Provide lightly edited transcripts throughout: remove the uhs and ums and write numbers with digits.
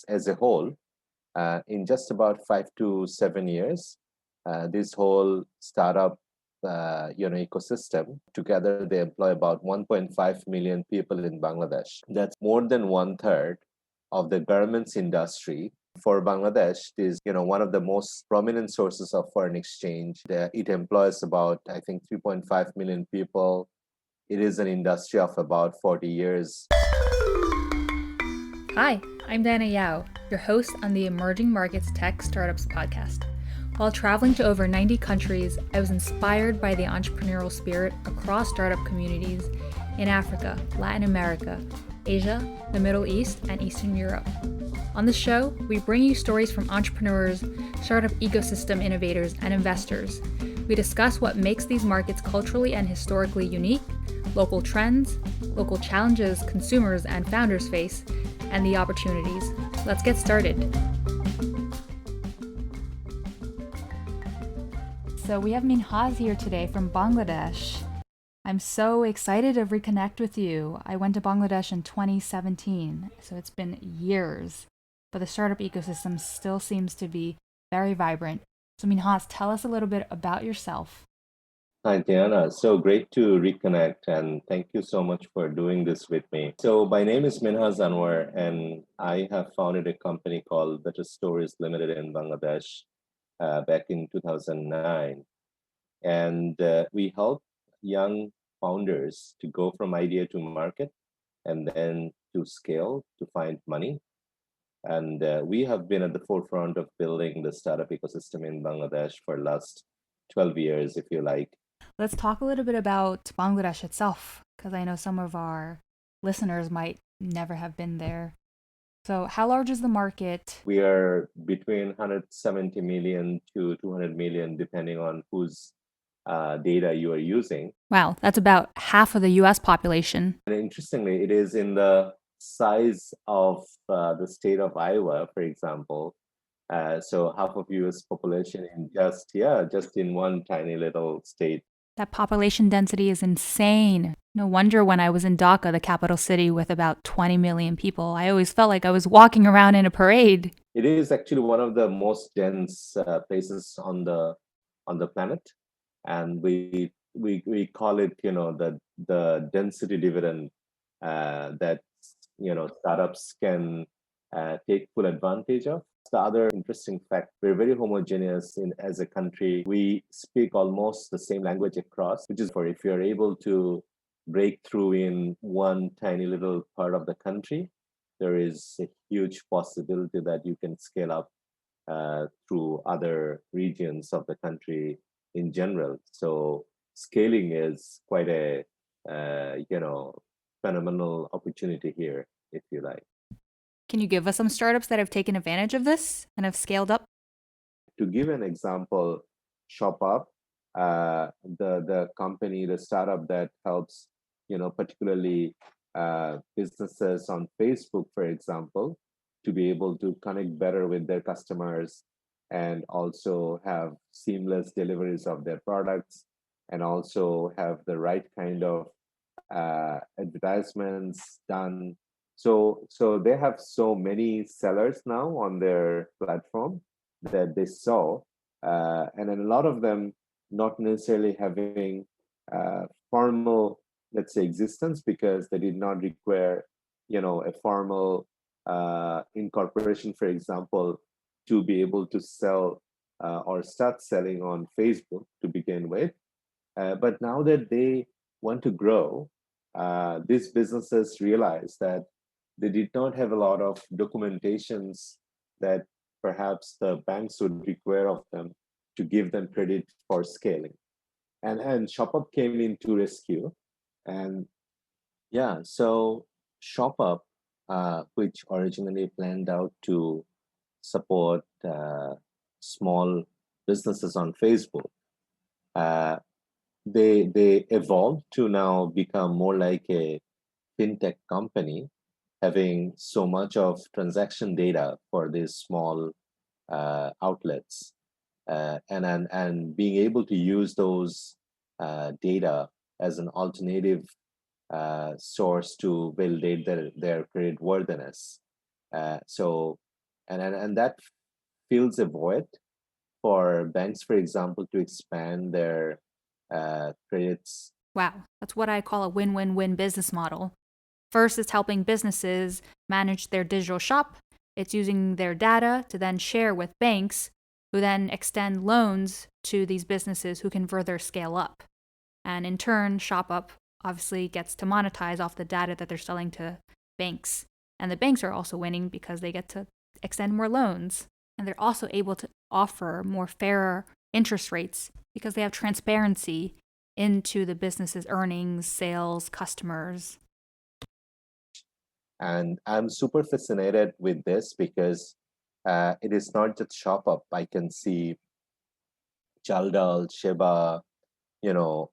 as a whole, in just about 5 to 7 years, this whole startup ecosystem together, they employ about 1.5 million people in Bangladesh. That's more than one third of the garments industry. For Bangladesh, it is one of the most prominent sources of foreign exchange. It employs about, I think, 3.5 million people. It is an industry of about 40 years. Hi, I'm Dana Yao, your host on the Emerging Markets Tech Startups podcast. While traveling to over 90 countries, I was inspired by the entrepreneurial spirit across startup communities in Africa, Latin America, Asia, the Middle East, and Eastern Europe. On the show, we bring you stories from entrepreneurs, startup ecosystem innovators, and investors. We discuss what makes these markets culturally and historically unique, local trends, local challenges consumers and founders face, and the opportunities. Let's get started. So we have Minhaz here today from Bangladesh. I'm so excited to reconnect with you. I went to Bangladesh in 2017, so it's been years, but the startup ecosystem still seems to be very vibrant. So Minhaz, tell us a little bit about yourself. Hi, Diana. So great to reconnect, and thank you so much for doing this with me. So my name is Minhaz Anwar, and I have founded a company called Better Stories Limited in Bangladesh back in 2009. And we help young founders to go from idea to market and then to scale to find money. And we have been at the forefront of building the startup ecosystem in Bangladesh for the last 12 years, if you like. Let's talk a little bit about Bangladesh itself, because I know some of our listeners might never have been there. So how large is the market? We are between 170 million to 200 million, depending on whose data you are using. Wow, that's about half of the US population. And interestingly, it is in the size of the state of Iowa, for example. So half of US population in just in one tiny little state. That population density is insane. No wonder when I was in Dhaka, the capital city with about 20 million people, I always felt like I was walking around in a parade. It is actually one of the most dense places on the planet, and we call it the density dividend that startups can take full advantage of. The other interesting fact, we're very homogeneous as a country. We speak almost the same language across, which is for if you're able to break through in one tiny little part of the country, there is a huge possibility that you can scale up through other regions of the country in general. So scaling is quite a phenomenal opportunity here, if you like. Can you give us some startups that have taken advantage of this and have scaled up? To give an example, Shopup, the company, the startup that helps, particularly businesses on Facebook, for example, to be able to connect better with their customers and also have seamless deliveries of their products and also have the right kind of advertisements done. So they have so many sellers now on their platform that they saw, and then a lot of them not necessarily having formal, let's say, existence because they did not require, a formal incorporation, for example, to be able to sell or start selling on Facebook to begin with. But now that they want to grow, these businesses realize that they did not have a lot of documentations that perhaps the banks would require of them to give them credit for scaling. And Shopup came in to rescue. And so Shopup, which originally planned out to support small businesses on Facebook, they evolved to now become more like a fintech company, having so much of transaction data for these small outlets, and being able to use those data as an alternative source to validate their credit worthiness. So And that fills a void for banks, for example, to expand their credits. Wow, that's what I call a win-win-win business model. First, it's helping businesses manage their digital shop. It's using their data to then share with banks, who then extend loans to these businesses who can further scale up. And in turn, Shopup obviously gets to monetize off the data that they're selling to banks. And the banks are also winning because they get to extend more loans. And they're also able to offer more fairer interest rates because they have transparency into the business's earnings, sales, customers. And I'm super fascinated with this because it is not just Shopup. I can see Chaldal, Sheba,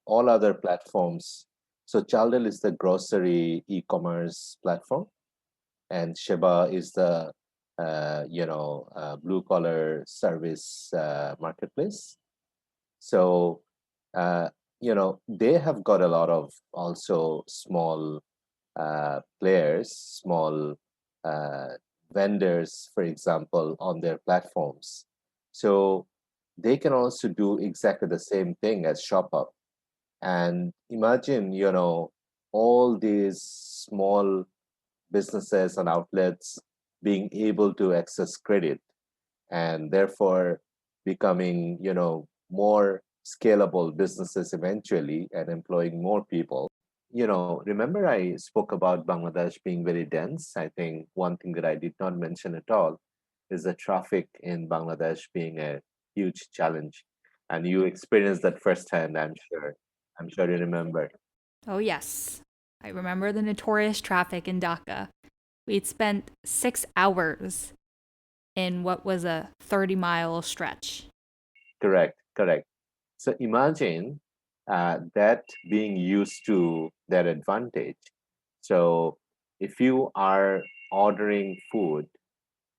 all other platforms. So Chaldal is the grocery e-commerce platform, and Sheba is the blue collar service marketplace. So they have got a lot of also small players, small uh, vendors, for example, on their platforms. So they can also do exactly the same thing as Shopup. And imagine, all these small businesses and outlets being able to access credit and therefore becoming, more scalable businesses eventually and employing more people. Remember I spoke about Bangladesh being very dense? I think one thing that I did not mention at all is the traffic in Bangladesh being a huge challenge. And you experienced that firsthand, I'm sure. I'm sure you remember. Oh, yes. I remember the notorious traffic in Dhaka. We'd spent 6 hours in what was a 30-mile stretch. Correct, correct. So imagine that being used to their advantage. So if you are ordering food,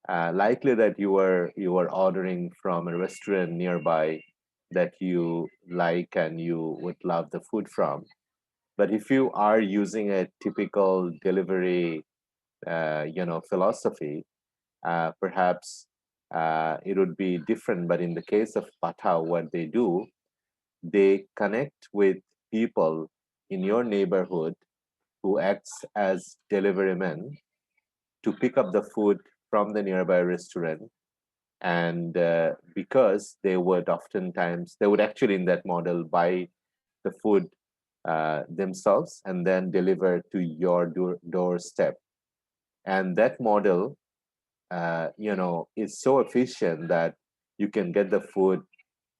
likely that you were ordering from a restaurant nearby that you like and you would love the food from. But if you are using a typical delivery, philosophy, perhaps it would be different. But in the case of Patao, what they do, they connect with people in your neighborhood who acts as delivery men to pick up the food from the nearby restaurant. And because they would actually in that model buy the food themselves and then deliver to your doorstep. And that model is so efficient that you can get the food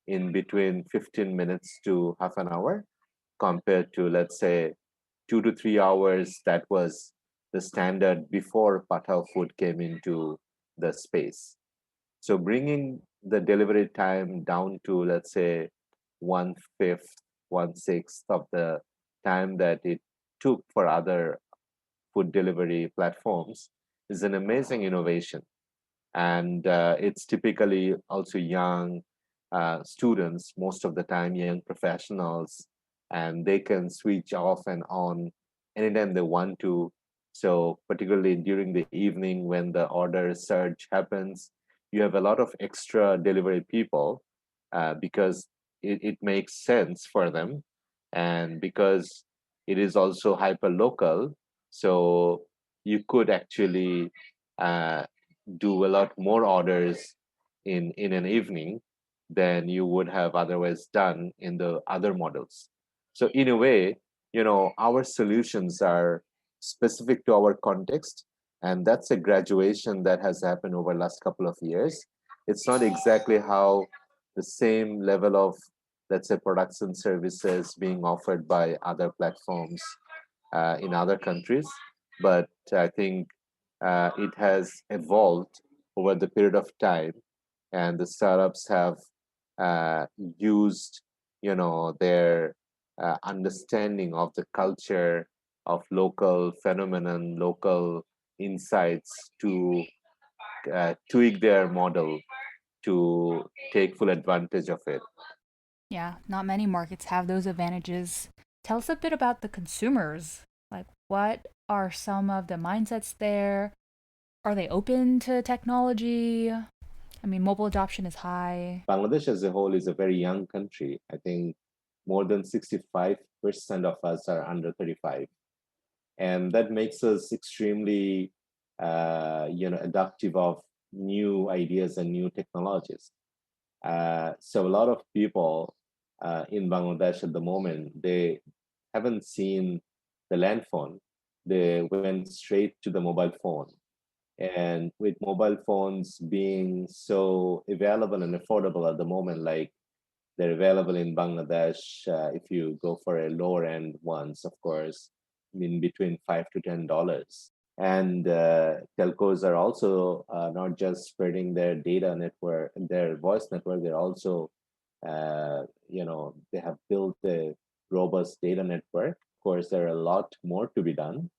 in between 15 minutes to half an hour, compared to, let's say, 2 to 3 hours. That was the standard before Pathao food came into the space. So bringing the delivery time down to, let's say, one fifth, one sixth of the time that it took for other food delivery platforms is an amazing innovation. And it's typically also young students, most of the time young professionals, and they can switch off and on anytime they want to. So particularly during the evening when the order surge happens, you have a lot of extra delivery people because it makes sense for them, and because it is also hyper local. So you could actually uh, do a lot more orders in an evening than you would have otherwise done in the other models. So in a way, our solutions are specific to our context, and that's a graduation that has happened over the last couple of years. It's not exactly how the same level of, let's say, products and services being offered by other platforms in other countries, but I think it has evolved over the period of time, and the startups have used, their understanding of the culture of local phenomenon, local insights to tweak their model to take full advantage of it. Yeah, not many markets have those advantages. Tell us a bit about the consumers. Like, what are some of the mindsets there? Are they open to technology? I mean, mobile adoption is high. Bangladesh as a whole is a very young country. I think more than 65% of us are under 35. And that makes us extremely, adaptive of new ideas and new technologies. So a lot of people in Bangladesh at the moment, they haven't seen the land phone. They went straight to the mobile phone. And with mobile phones being so available and affordable at the moment, like they're available in Bangladesh, if you go for a lower end ones, of course, in between $5 to $10. And telcos are also not just spreading their data network, their voice network. They're also, they have built a robust data network. Of course, there are a lot more to be done,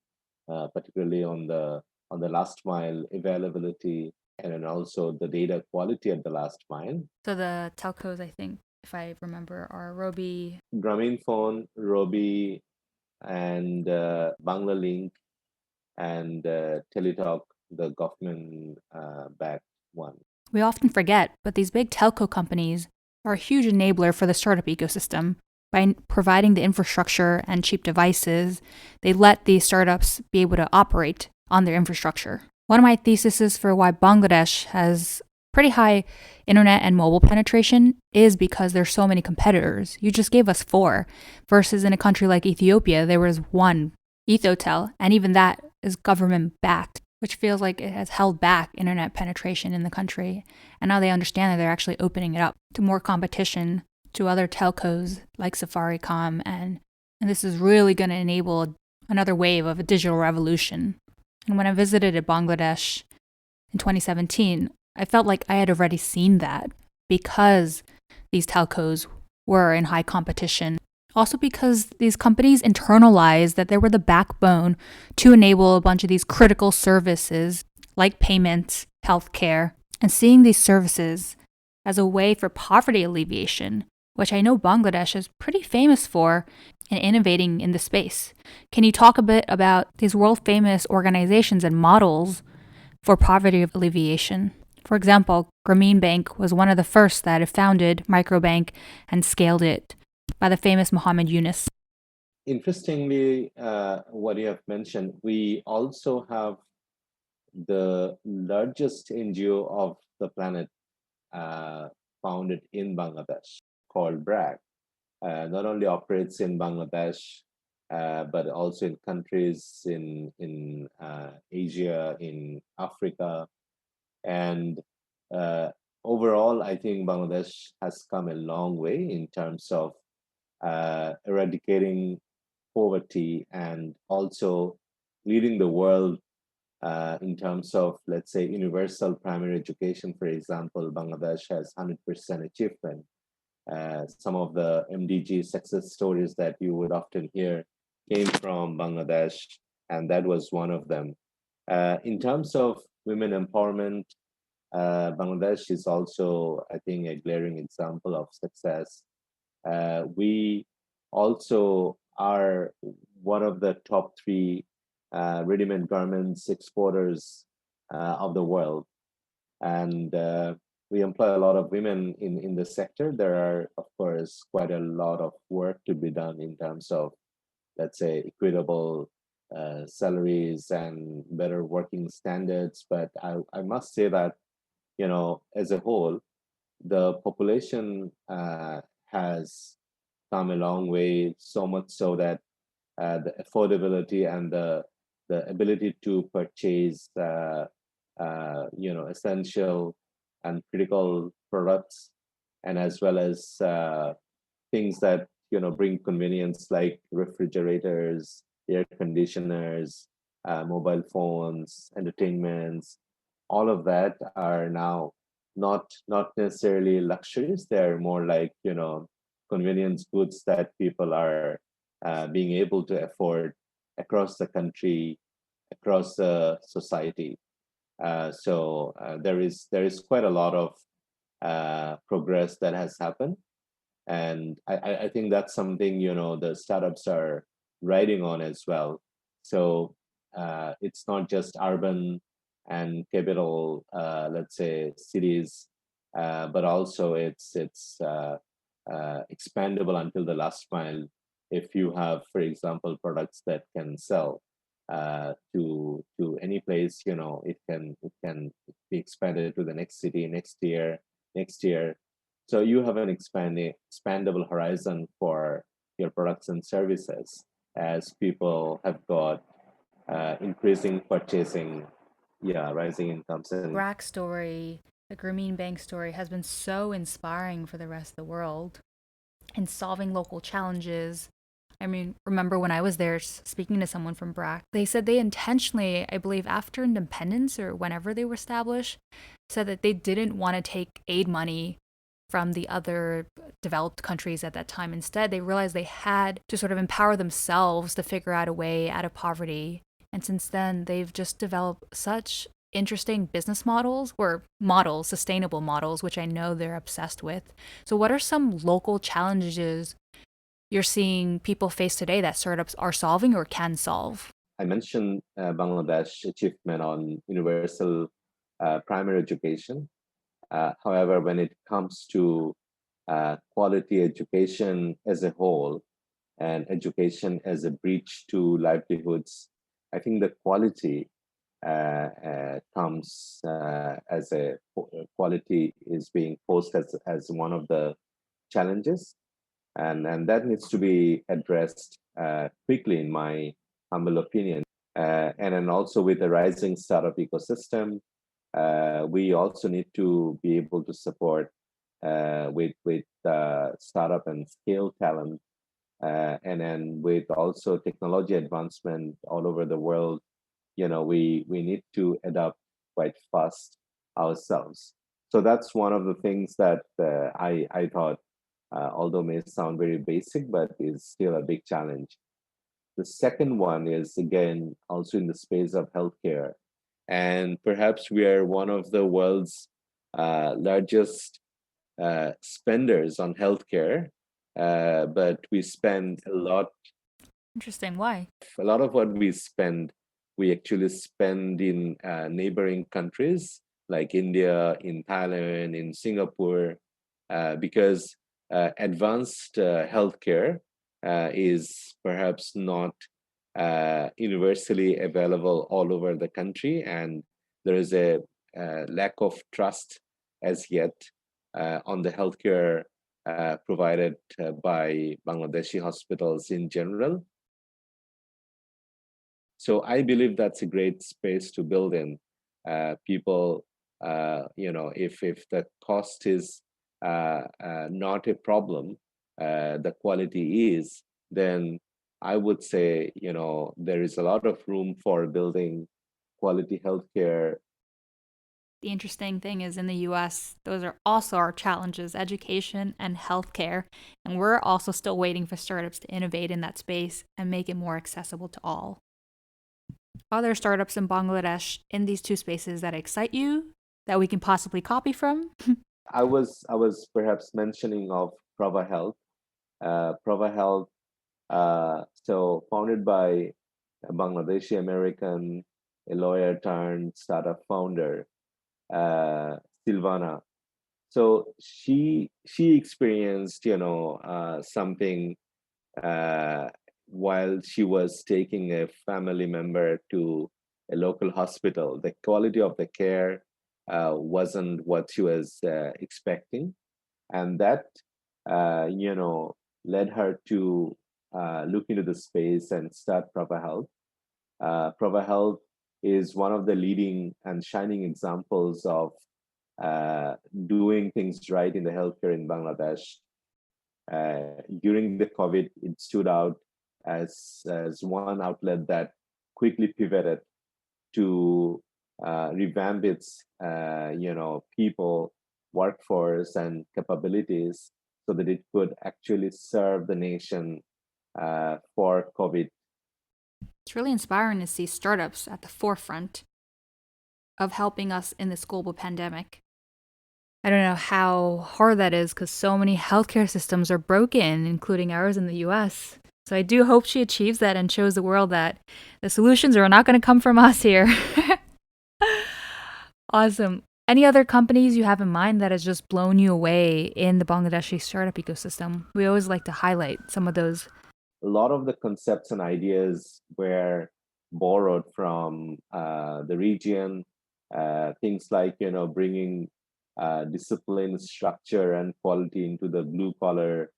particularly on the last mile availability and then also the data quality at the last mile. So the telcos, I think, if I remember, are Robi. Grameenphone, Robi, and Banglalink and Teletalk, the government backed one. We often forget, but these big telco companies are a huge enabler for the startup ecosystem. By providing the infrastructure and cheap devices, they let these startups be able to operate on their infrastructure. One of my theses for why Bangladesh has pretty high internet and mobile penetration is because there's so many competitors. You just gave us 4, versus in a country like Ethiopia, there was 1, Ethotel, and even that is government backed, which feels like it has held back internet penetration in the country. And now they understand that they're actually opening it up to more competition, to other telcos like Safaricom, and this is really going to enable another wave of a digital revolution. And when I visited Bangladesh in 2017, I felt like I had already seen that because these telcos were in high competition. Also because these companies internalized that they were the backbone to enable a bunch of these critical services like payments, healthcare, and seeing these services as a way for poverty alleviation, which I know Bangladesh is pretty famous for in innovating in the space. Can you talk a bit about these world-famous organizations and models for poverty alleviation? For example, Grameen Bank was one of the first that had founded Microbank and scaled it by the famous Muhammad Yunus. Interestingly, what you have mentioned, we also have the largest NGO of the planet founded in Bangladesh called BRAC. Not only operates in Bangladesh, but also in countries in Asia, in Africa, and overall, I think Bangladesh has come a long way in terms of eradicating poverty and also leading the world in terms of, let's say, universal primary education. For example, Bangladesh has 100% achievement. Some of the MDG success stories that you would often hear came from Bangladesh, and that was one of them. In terms of women empowerment, Bangladesh is also, I think, a glaring example of success. We also are one of the top 3 ready-made garments exporters of the world. And we employ a lot of women in the sector. There are, of course, quite a lot of work to be done in terms of, let's say, equitable salaries and better working standards. But I must say that, as a whole, the population has come a long way, so much so that the affordability and the ability to purchase essential and critical products, and as well as things that bring convenience like refrigerators, air conditioners, mobile phones, entertainments. All of that are now not necessarily luxuries. They're more like convenience goods that people are being able to afford across the country, across the society. So there is quite a lot of progress that has happened, and I think that's something the startups are riding on as well. So it's not just urban and capital, let's say, cities, but also it's expandable until the last mile. If you have, for example, products that can sell to any place, it can be expanded to the next city, next year. So you have an expandable horizon for your products and services as people have got increasing purchasing, yeah, rising incomes. And Brack story, the Grameen Bank story, has been so inspiring for the rest of the world in solving local challenges. I mean, remember when I was there speaking to someone from BRAC, they said they intentionally, I believe after independence or whenever they were established, said that they didn't want to take aid money from the other developed countries at that time. Instead, they realized they had to sort of empower themselves to figure out a way out of poverty. And since then, they've just developed such interesting business models, or models, sustainable models, which I know they're obsessed with. So, what are some local challenges you're seeing people face today that startups are solving or can solve? I mentioned Bangladesh achievement on universal primary education. However, when it comes to quality education as a whole and education as a bridge to livelihoods, I think the quality comes as a quality is being posed as one of the challenges, and that needs to be addressed quickly, in my humble opinion. And then also with the rising startup ecosystem, we also need to be able to support with startup and scale talent, and then with also technology advancement all over the world. We need to adapt quite fast ourselves. So that's one of the things that I thought, although may sound very basic, but is still a big challenge. The second one is, again, also in the space of healthcare. And perhaps we are one of the world's largest spenders on healthcare, but we spend a lot. Interesting. Why? A lot of what we spend, we actually spend in neighboring countries like India, in Thailand, in Singapore, because advanced healthcare is perhaps not universally available all over the country, and there is a lack of trust as yet on the healthcare provided by Bangladeshi hospitals in general. So I believe that's a great space to build in. People, if the cost is not a problem, the quality is, then I would say, there is a lot of room for building quality healthcare. The interesting thing is in the US, those are also our challenges, education and healthcare. And we're also still waiting for startups to innovate in that space and make it more accessible to all. Are there startups in Bangladesh in these two spaces that excite you, that we can possibly copy from? I was perhaps mentioning of Provo Health. Provo Health, so founded by a Bangladeshi American, a lawyer turned startup founder, Silvana. So she experienced, something while she was taking a family member to a local hospital. The quality of the care wasn't what she was expecting, and that led her to look into the space and start Provo Health. Provo Health is one of the leading and shining examples of doing things right in the healthcare in Bangladesh. During the COVID, it stood out as one outlet that quickly pivoted to revamp its people, workforce, and capabilities so that it could actually serve the nation for COVID. It's really inspiring to see startups at the forefront of helping us in this global pandemic. I don't know how hard that is because so many healthcare systems are broken, including ours in the US. So I do hope she achieves that and shows the world that the solutions are not going to come from us here. Awesome. Any other companies you have in mind that has just blown you away in the Bangladeshi startup ecosystem? We always like to highlight some of those. A lot of the concepts and ideas were borrowed from the region. Things like bringing discipline, structure, and quality into the blue collar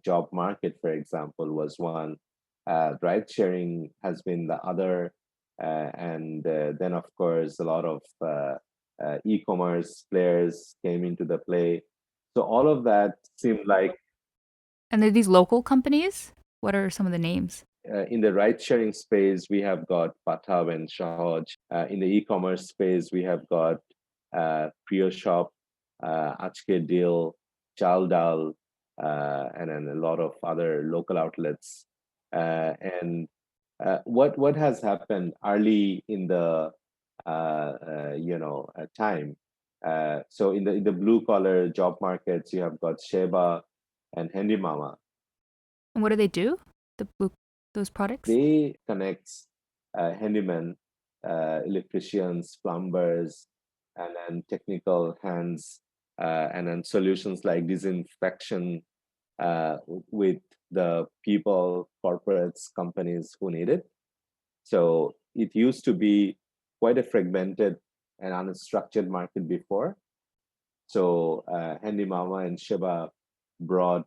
job market, for example, was one. Ride sharing has been the other, and then of course a lot of e-commerce players came into the play. So all of that seemed like And are these local companies? What are some of the names? in the ride sharing space, we have got Pathab and Shahoj. In the e-commerce space, we have got Priyo Shop, Ajke Deal, Chaldal, and then a lot of other local outlets. And what has happened early in the time? So in the blue collar job markets, you have got Sheba and Handy Mama. And what do they do? Those products? They connect handymen, electricians, plumbers, and then technical hands, and then solutions like disinfection with the people, corporates, companies who need it. So it used to be quite a fragmented and unstructured market before. So Handy Mama and Shiba brought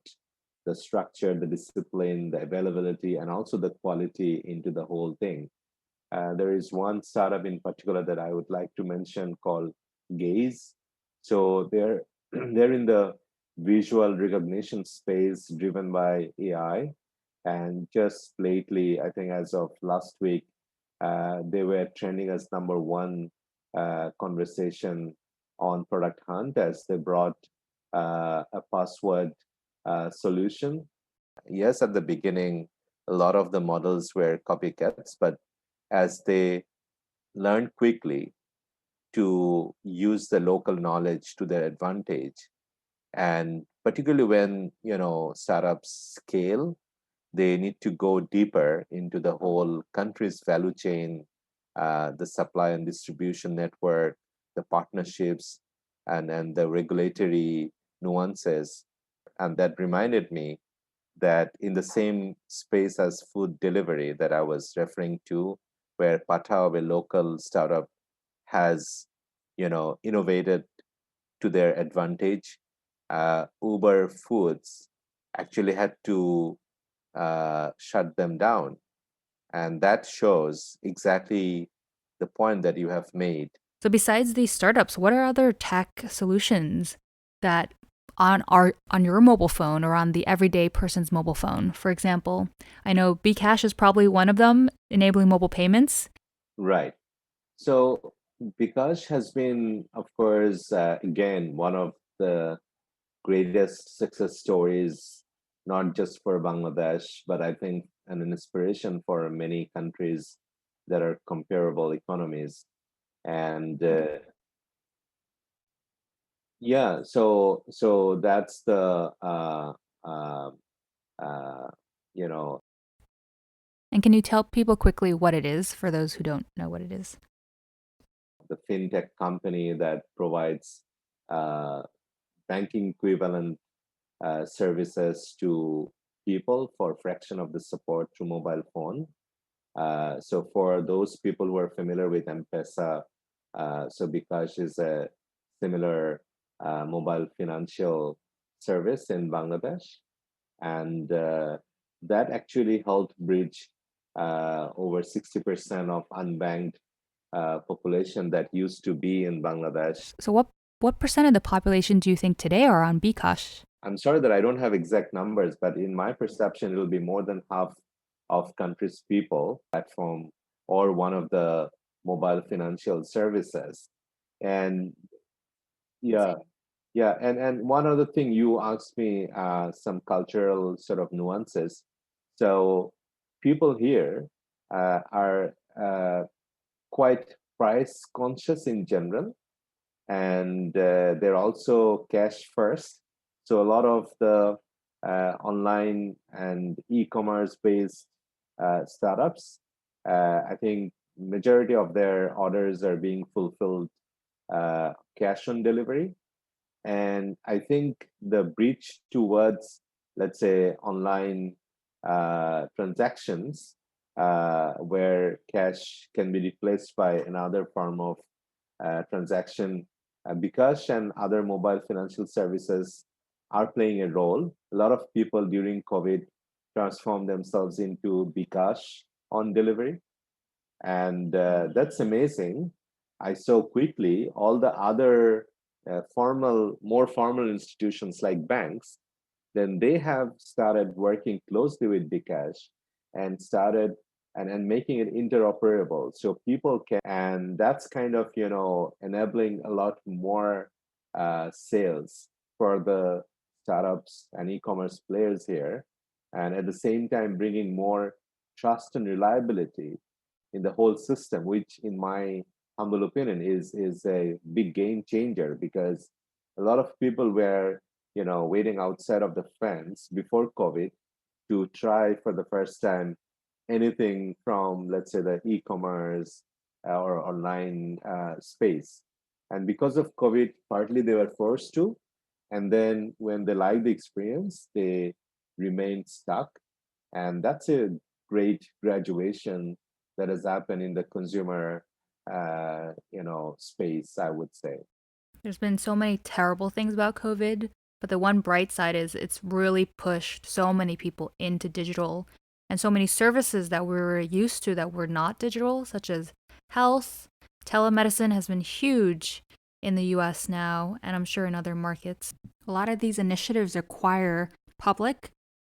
the structure, the discipline, the availability, and also the quality into the whole thing. There is one startup in particular that I would like to mention called Gaze. So they're they're in the visual recognition space driven by AI. And just lately, I think as of last week, they were trending as number one conversation on Product Hunt as they brought a password solution. Yes, at the beginning, a lot of the models were copycats, but as they learned quickly to use the local knowledge to their advantage, and particularly when startups scale, they need to go deeper into the whole country's value chain, the supply and distribution network, the partnerships, and the regulatory nuances. And that reminded me that in the same space as food delivery that I was referring to, where Pataw, a local startup, has innovated to their advantage, Uber Foods actually had to shut them down. And that shows exactly the point that you have made. So besides these startups, what are other tech solutions that on your mobile phone or on the everyday person's mobile phone? For example, I know Bkash is probably one of them, enabling mobile payments. Right. So Bkash has been, of course, again, one of the greatest success stories, not just for Bangladesh, but I think an inspiration for many countries that are comparable economies. And yeah, so that's the uh, you know And can you tell people quickly what it is for those who don't know what it is? the fintech company that provides uh, banking equivalent services to people for fraction of the support through mobile phone. So for those people who are familiar with M-Pesa, so Bkash is a similar mobile financial service in Bangladesh. And that actually helped bridge over 60% of unbanked population that used to be in Bangladesh. So what percent of the population do you think today are on Bkash? I'm sorry that I don't have exact numbers, but in my perception, it will be more than half of country's people platform or one of the mobile financial services. And yeah, yeah, and one other thing you asked me, some cultural sort of nuances. So people here are quite price conscious in general, and they're also cash first. So a lot of the online and e-commerce based startups, I think majority of their orders are being fulfilled cash on delivery. And I think the breach towards, let's say, online transactions, where cash can be replaced by another form of transaction, Bkash and other mobile financial services are playing a role. A lot of people during COVID transformed themselves into Bkash on delivery, and that's amazing. I saw quickly all the other more formal institutions like banks, then they have started working closely with Bkash and started and making it interoperable so people can, and that's kind of enabling a lot more sales for the startups and e-commerce players here, and at the same time bringing more trust and reliability in the whole system, which in my humble opinion is a big game changer, because a lot of people were waiting outside of the fence before COVID to try for the first time anything from, let's say, the e-commerce or online space. And because of COVID, partly they were forced to, and then when they liked the experience, they remained stuck. And that's a great graduation that has happened in the consumer space, I would say. There's been so many terrible things about COVID, but the one bright side is it's really pushed so many people into digital, and so many services that we were used to that were not digital, such as health, telemedicine has been huge in the US now, and I'm sure in other markets. A lot of these initiatives require public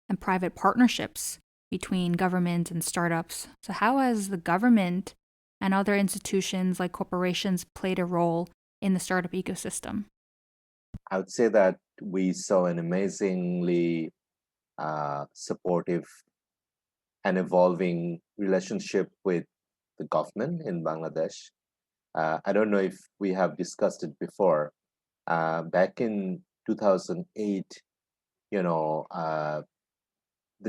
and private partnerships between government and startups. So, how has the government and other institutions like corporations played a role in the startup ecosystem? I would say that we saw an amazingly supportive and evolving relationship with the government in Bangladesh. I don't know if we have discussed it before. Back in 2008, the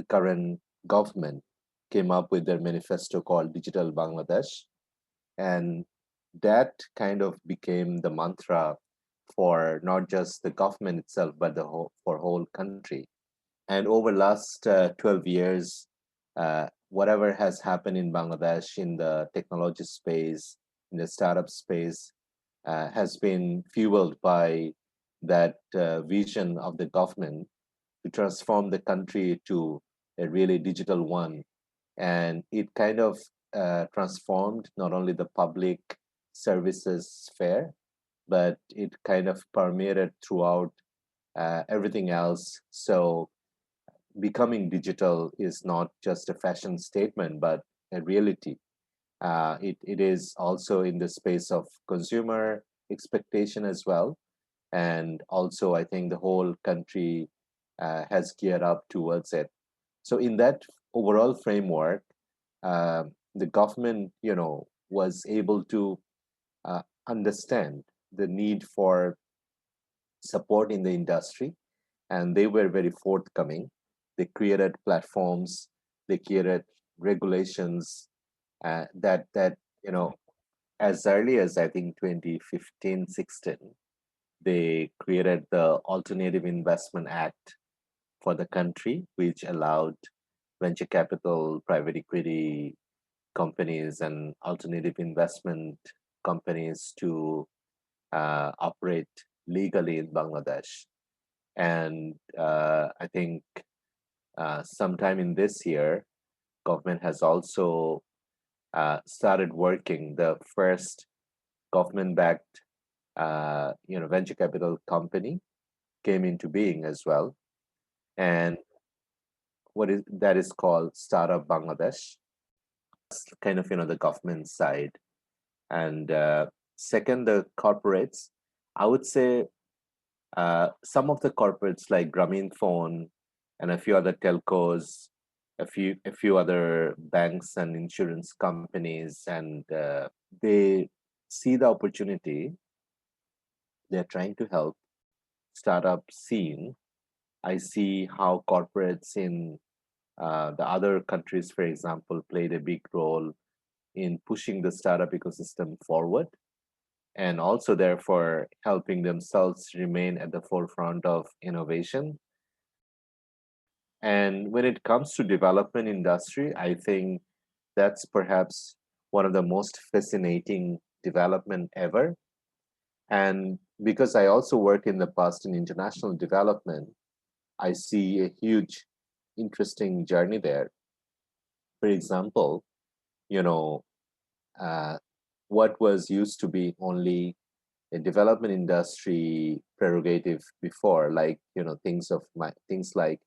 current government came up with their manifesto called Digital Bangladesh. And that kind of became the mantra for not just the government itself, but for whole country. And over last 12 years, whatever has happened in Bangladesh in the technology space, in the startup space, has been fueled by that vision of the government to transform the country to a really digital one. And it kind of transformed not only the public services sphere, but it kind of permeated throughout everything else. So becoming digital is not just a fashion statement, but a reality. It is also in the space of consumer expectation as well. And also, I think the whole country has geared up towards it. So, in that overall framework, the government, was able to understand the need for support in the industry, and they were very forthcoming. They created platforms, they created regulations that as early as I think 2015, 16, they created the Alternative Investment Act for the country, which allowed venture capital, private equity companies, and alternative investment companies to operate legally in Bangladesh. And I think sometime in this year, government has also started working. The first government-backed, venture capital company came into being as well, and what is that is called Startup Bangladesh. It's kind of the government side, and second, the corporates. I would say some of the corporates like Grameen Phone and a few other telcos, a few other banks and insurance companies, and they see the opportunity. They're trying to help startup scene. I see how corporates in the other countries, for example, played a big role in pushing the startup ecosystem forward. and also therefore helping themselves remain at the forefront of innovation. And when it comes to development industry, I think that's perhaps one of the most fascinating development ever. And because I also worked in the past in international development, I see a huge, interesting journey there. For example, you know, uh, what was used to be only a development industry prerogative before, like things like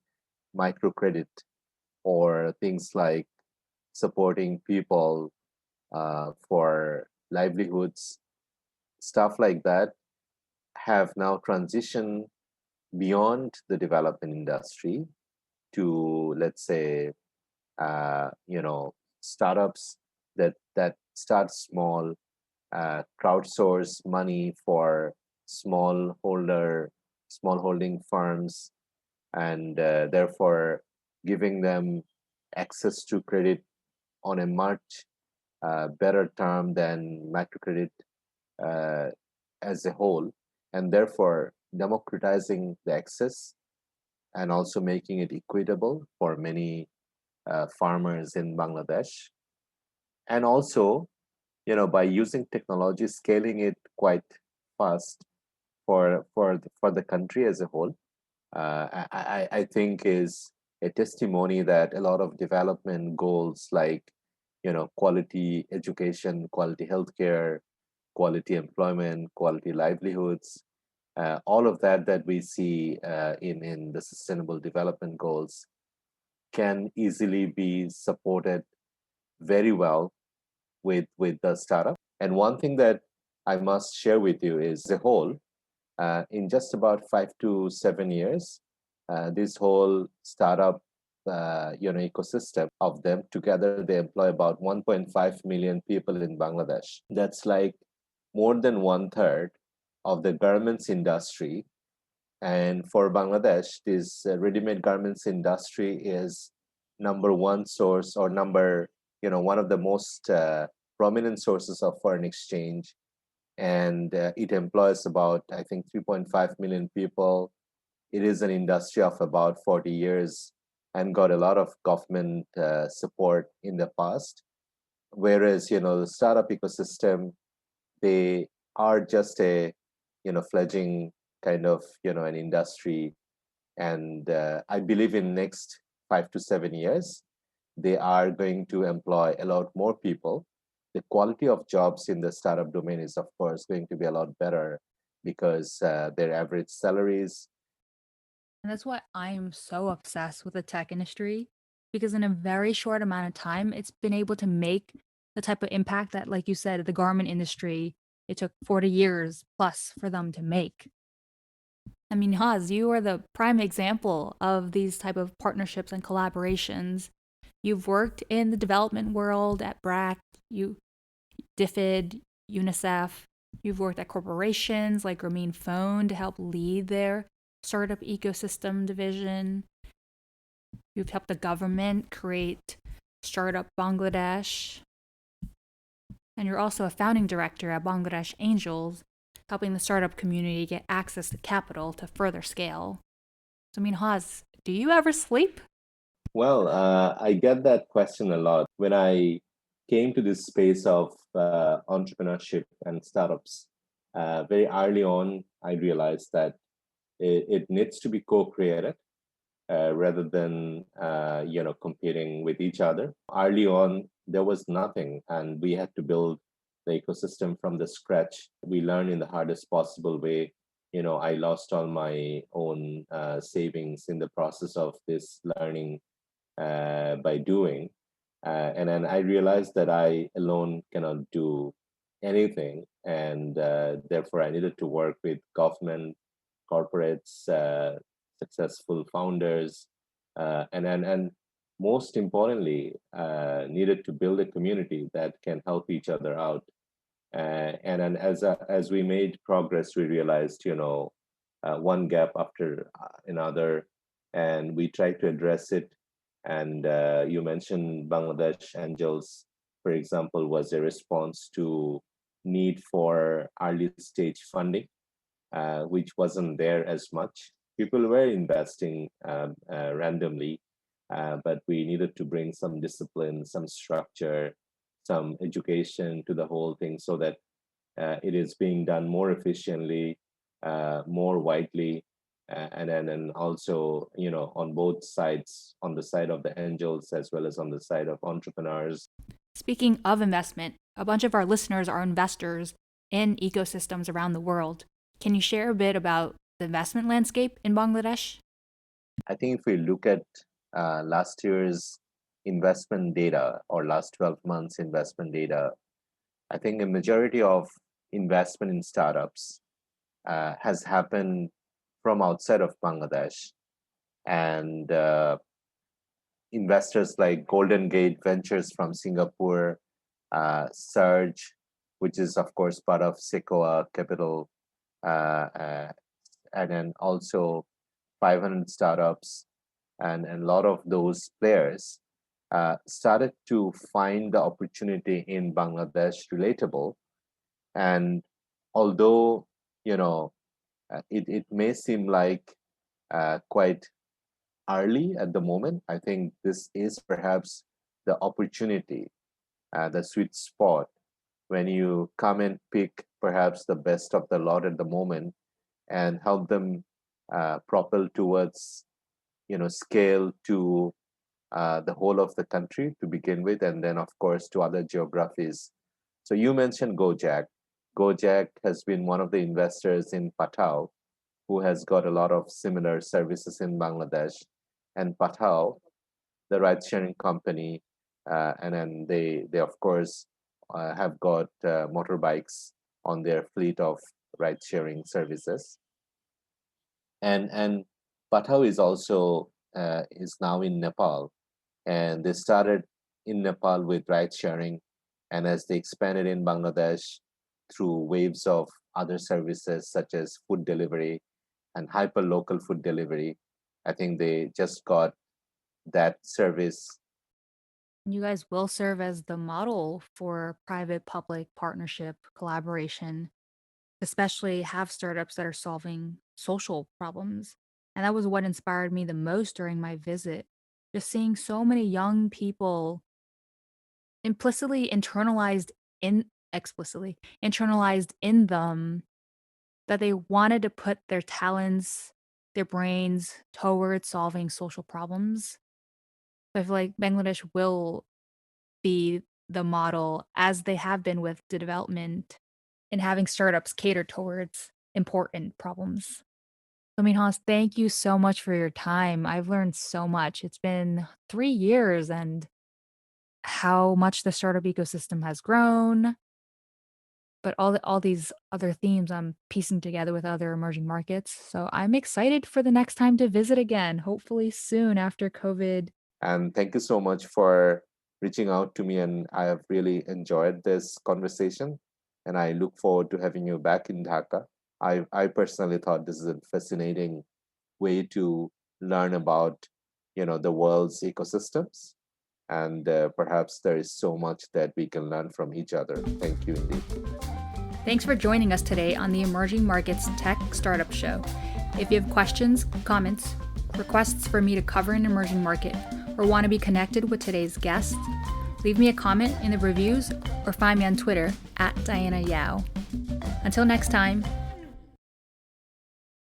microcredit or things like supporting people for livelihoods, stuff like that, have now transitioned beyond the development industry to, let's say, startups that start small, crowdsource money for small holding firms, and therefore giving them access to credit on a much better term than microcredit uh, as a whole, and therefore democratizing the access and also making it equitable for many farmers in Bangladesh. And also, by using technology, scaling it quite fast for the country as a whole, I think is a testimony that a lot of development goals like quality education, quality healthcare, quality employment, quality livelihoods, all of that we see in the sustainable development goals can easily be supported very well with the startup. And one thing that I must share with you is a whole, in just about 5 to 7 years, this whole startup ecosystem of them together, they employ about 1.5 million people in Bangladesh. That's like more than one third of the garments industry. And for Bangladesh, this ready-made garments industry is number one source, or one of the most prominent sources of foreign exchange. And it employs about, I think, 3.5 million people. It is an industry of about 40 years and got a lot of government support in the past. Whereas, the startup ecosystem, they are just a, fledgling kind of, an industry. And I believe in next 5 to 7 years, they are going to employ a lot more people. The quality of jobs in the startup domain is, of course, going to be a lot better because their average salaries. And that's why I'm so obsessed with the tech industry, because in a very short amount of time, it's been able to make the type of impact that, like you said, the garment industry, it took 40 years plus for them to make. I mean, Haas, you are the prime example of these type of partnerships and collaborations. You've worked in the development world at BRAC, you DFID, UNICEF. You've worked at corporations like Grameen Phone to help lead their startup ecosystem division. You've helped the government create Startup Bangladesh. And you're also a founding director at Bangladesh Angels, helping the startup community get access to capital to further scale. So, I mean, Haas, do you ever sleep? Well, I get that question a lot. When I came to this space of entrepreneurship and startups, very early on, I realized that it needs to be co-created rather than competing with each other. Early on, there was nothing, and we had to build the ecosystem from the scratch. We learned in the hardest possible way. I lost all my own savings in the process of this learning by doing. And then I realized that I alone cannot do anything. And therefore, I needed to work with government, corporates, successful founders, and most importantly, needed to build a community that can help each other out. And then as we made progress, we realized, one gap after another, and we tried to address it. And you mentioned Bangladesh Angels, for example, was a response to need for early stage funding, which wasn't there as much. People were investing randomly, but we needed to bring some discipline, some structure, some education to the whole thing so that it is being done more efficiently, more widely, and also, on both sides, on the side of the angels as well as on the side of entrepreneurs. Speaking of investment, a bunch of our listeners are investors in ecosystems around the world. Can you share a bit about the investment landscape in Bangladesh? I think if we look at last year's investment data or last 12 months investment data, I think a majority of investment in startups has happened from outside of Bangladesh. And investors like Golden Gate Ventures from Singapore, Surge, which is, of course, part of Sequoia Capital, and then also 500 startups, and a lot of those players started to find the opportunity in Bangladesh relatable. And although, it may seem like quite early at the moment, I think this is perhaps the opportunity, the sweet spot, when you come and pick perhaps the best of the lot at the moment and help them propel towards, scale to the whole of the country to begin with, and then of course to other geographies. So you mentioned Gojek. Gojek has been one of the investors in Patao, who has got a lot of similar services in Bangladesh. And Patao, the ride-sharing company, and then they of course have got motorbikes on their fleet of ride-sharing services. And Patao is also is now in Nepal, and they started in Nepal with ride-sharing, and as they expanded in Bangladesh through waves of other services such as food delivery and hyper local food delivery, I think they just got that service. You guys will serve as the model for private public partnership collaboration, especially have startups that are solving social problems. And that was what inspired me the most during my visit. Just seeing so many young people implicitly internalized in explicitly internalized in them that they wanted to put their talents, their brains towards solving social problems. So I feel like Bangladesh will be the model as they have been with the development and having startups cater towards important problems. So, Minhas, thank you so much for your time. I've learned so much. It's been 3 years and how much the startup ecosystem has grown, but all these other themes I'm piecing together with other emerging markets. So I'm excited for the next time to visit again, hopefully soon after COVID. And thank you so much for reaching out to me. And I have really enjoyed this conversation. And I look forward to having you back in Dhaka. I personally thought this is a fascinating way to learn about, the world's ecosystems. And perhaps there is so much that we can learn from each other. Thank you indeed. Thanks for joining us today on the Emerging Markets Tech Startup Show. If you have questions, comments, requests for me to cover an emerging market, or want to be connected with today's guest, leave me a comment in the reviews or find me on Twitter @Diana Yao. Until next time,